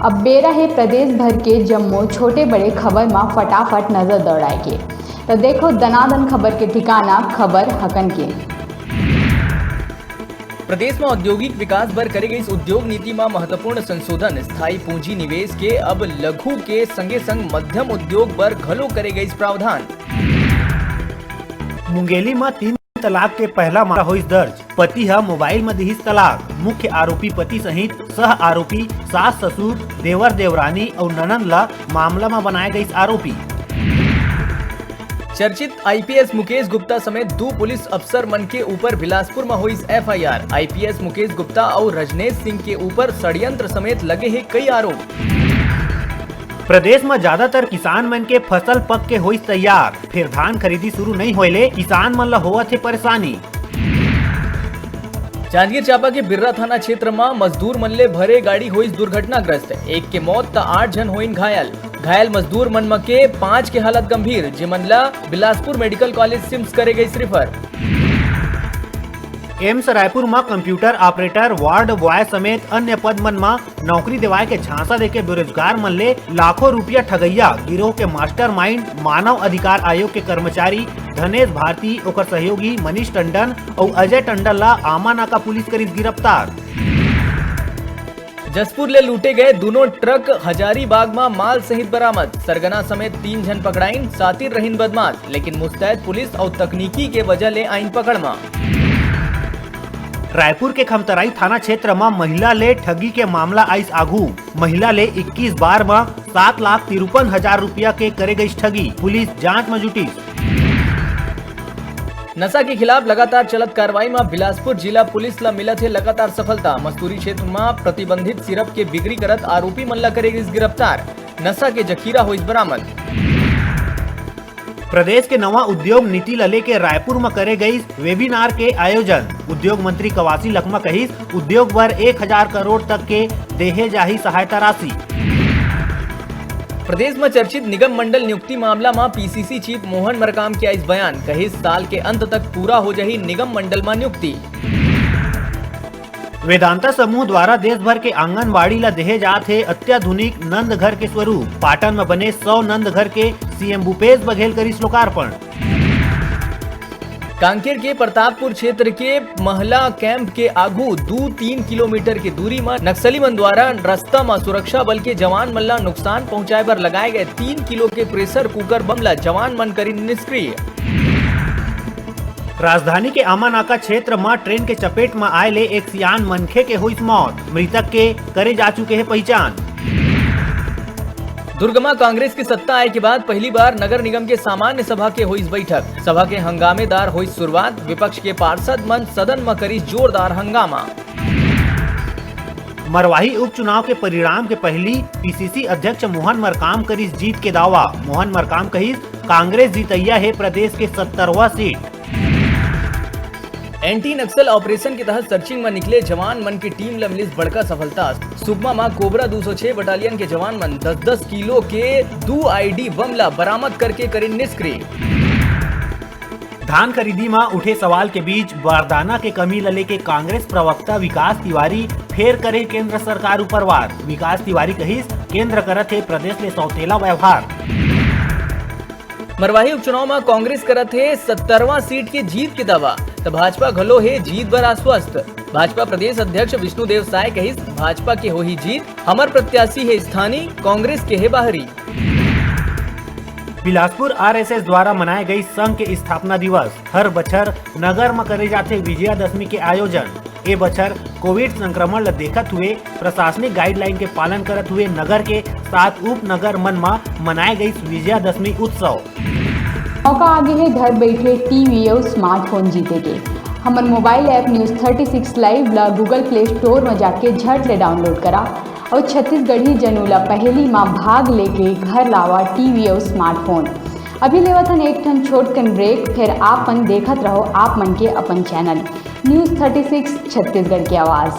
अब बेरा है प्रदेश भर के जम्मो छोटे बड़े खबर में फटाफट नजर दौड़ाए के। तो देखो दनादन खबर के ठिकाना खबर हकन के। प्रदेश में औद्योगिक विकास बर करे गई उद्योग नीति में महत्वपूर्ण संशोधन, स्थायी पूंजी निवेश के अब लघु के संगे संग मध्यम उद्योग बर घलो करे गई प्रावधान। मुंगेली में 3 तलाक के पहला मामला होइस दर्ज। पति है मोबाइल में दिहिस तलाक। मुख्य आरोपी पति सहित सह आरोपी सास ससुर देवर देवरानी और ननन ला मामला में बनाए गई आरोपी। चर्चित आईपीएस मुकेश गुप्ता समेत 2 पुलिस अफसर मन के ऊपर बिलासपुर में हुई एफआईआर। आईपीएस मुकेश गुप्ता और रजनेश सिंह के ऊपर षड्यंत्र समेत लगे हैं कई आरोप। प्रदेश में ज्यादातर किसान मन के फसल पक के होइस तैयार, फिर धान खरीदी शुरू नहीं होइले किसान मन ला होवत है परेशानी। जांजगीर चांपा के बिर्रा थाना क्षेत्र में मजदूर मन ले भरे गाड़ी हुई दुर्घटनाग्रस्त। एक के मौत त 8 जन होइन घायल। घायल मजदूर मन में के 5 के हालत गंभीर, जिमन ला बिलासपुर मेडिकल कॉलेज सिम्स करे गई रेफर। एम्स रायपुर में कंप्यूटर ऑपरेटर, वार्ड बॉय समेत अन्य पद मन में नौकरी दिवाए के झांसा देके बेरोजगार मन ले लाखों रुपया ठगैया गिरोह के मास्टरमाइंड मानव अधिकार आयोग के कर्मचारी धनेश भारती, ओकर सहयोगी मनीष टंडन और अजय टंडन ला आमानाका पुलिस करी गिरफ्तार। जसपुर ले लूटे गए दोनों ट्रक हजारीबाग में माल सहित बरामद। सरगना समेत 3 जन पकड़ाइन, सातिर रहीन बदमाश, लेकिन मुस्तैद पुलिस और तकनीकी के वजह ले आइन पकड़ में। रायपुर के खमतराई थाना क्षेत्र में महिला ले ठगी के मामला आइस आगू। महिला ले 21 बार में 7,53,000 रुपया के करे गई ठगी। पुलिस जांच में जुटी। नशा के खिलाफ लगातार चलत कार्रवाई में बिलासपुर जिला पुलिस ला मिलत है लगातार सफलता। मस्तूरी क्षेत्र में प्रतिबंधित सिरप के बिक्री करत आरोपी मन ला करे गई गिरफ्तार। नशा के जखीरा हुई बरामद। प्रदेश के नवा उद्योग नीति ला लेके रायपुर में करे गई वेबिनार के आयोजन। उद्योग मंत्री कवासी लखमा कहिस उद्योग बर 1000 करोड़ तक के देहे जाही सहायता राशि। प्रदेश में चर्चित निगम मंडल नियुक्ति मामला में पीसीसी चीफ मोहन मरकाम के इस बयान, कहिस साल के अंत तक पूरा हो जाही निगम मंडल में नियुक्ति। वेदांता समूह द्वारा देश भर के आंगनबाड़ी ला देहे जात है अत्याधुनिक नंद घर के स्वरूप। पाटन में बने 100 नंद घर के सीएम भूपेश बघेल करी लोकार्पण। कांकेर के प्रतापपुर क्षेत्र के महला कैंप के आगू 2-3 किलोमीटर की दूरी में नक्सली मन द्वारा रास्ता में सुरक्षा बल के जवान मन ला नुकसान पहुंचाए पर लगाए गए 3 किलो के प्रेशर कुकर बम ला जवान मन करी निष्क्रिय। राजधानी के आमानाका क्षेत्र में ट्रेन के चपेट में आए ले एक सियान मनखे के हुई मौत। मृतक के करे जा चुके हैं पहचान। दुर्ग में कांग्रेस की सत्ता आए के बाद पहली बार नगर निगम के सामान्य सभा के हुई बैठक। सभा के हंगामेदार हुई शुरुआत। विपक्ष के पार्षद मन सदन में करी जोरदार हंगामा। मरवाही उपचुनाव के परिणाम के पहली पीसीसी अध्यक्ष मोहन मरकाम करी जीत के दावा। मोहन मरकाम कही कांग्रेस जीतैया है प्रदेश के 70वां सीट। एंटी नक्सल ऑपरेशन के तहत सर्चिंग में निकले जवान मन की टीम ला मिली बड़का सफलता। सुकमा में कोबरा 206 बटालियन के जवान मन 10-10 किलो के 2 आईडी बम ला बरामद करके करे निष्क्रिय। धान खरीदी में उठे सवाल के बीच बारदाना के कमी ला लेके कांग्रेस प्रवक्ता विकास तिवारी फेर करे केंद्र सरकार ऊपर वार। विकास तिवारी कहिस केंद्र करत है प्रदेश ले सौतेला व्यवहार। मरवाही उपचुनाव में कांग्रेस करत है 70वां सीट के जीत के दावा। तो भाजपा घलो है जीत बर आश्वस्त। भाजपा प्रदेश अध्यक्ष विष्णुदेव साय कहिस भाजपा के हो ही जीत, हमर प्रत्याशी है स्थानीय, कांग्रेस के है बाहरी। बिलासपुर आरएसएस द्वारा मनाए गई संघ के स्थापना दिवस। हर बछर नगर में करे जाते विजयादशमी के आयोजन। ए बछर कोविड संक्रमण ला देखत हुए प्रशासनिक गाइडलाइन के पालन करत हुए नगर के 7 उप नगर मन में मनाए गई विजयादशमी उत्सव। मौका आगे है घर बैठे टीवी और स्मार्टफोन जीते के। हमारे मोबाइल ऐप न्यूज़ 36 लाइव ला गूगल प्ले स्टोर में जाके झट ले डाउनलोड करा और छत्तीसगढ़ी जनूला पहली माँ भाग लेके घर लावा टीवी और स्मार्टफोन। अभी लेवत हन एक ठन छोटकन ब्रेक, फिर आप मन देखत रहो आप मन के अपन चैनल न्यूज़ 36 छत्तीसगढ़ की आवाज़।